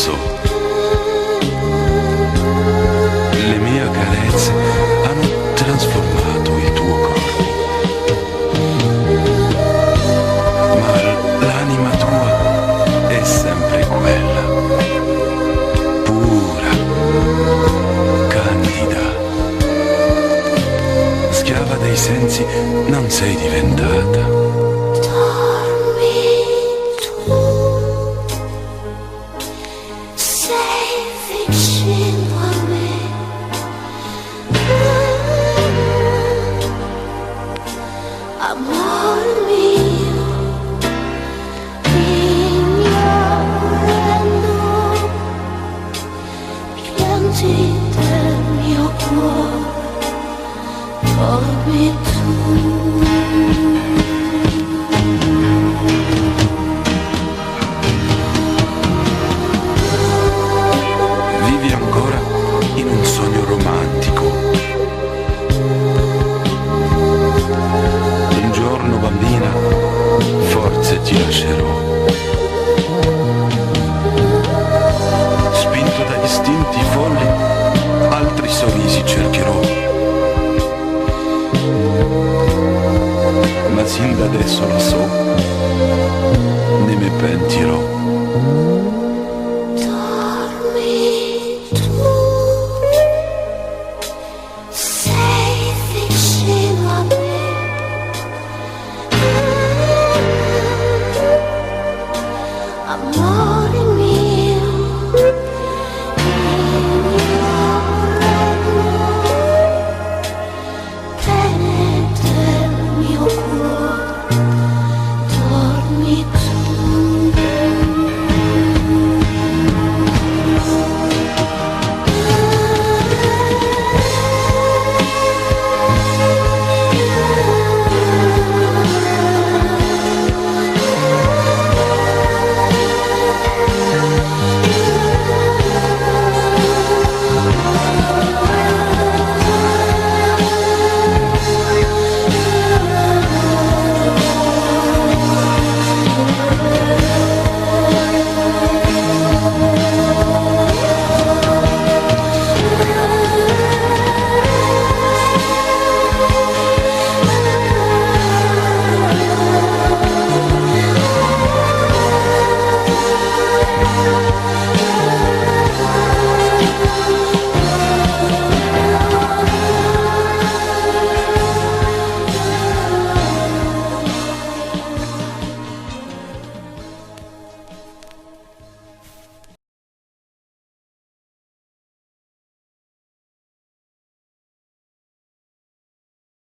so. Le mie carezze hanno trasformato il tuo corpo, ma l'anima tua è sempre quella, pura, candida. Schiava dei sensi non sei diventata. Amor mio, ignorando pianti del mio cuore, dormi tu. Vivi ancora in un sogno romantico. Un giorno, bambina, forse ti lascerò. Spinto dagli istinti folli, altri sorrisi cercherò. Ma sin da adesso lo so, ne me pentirò.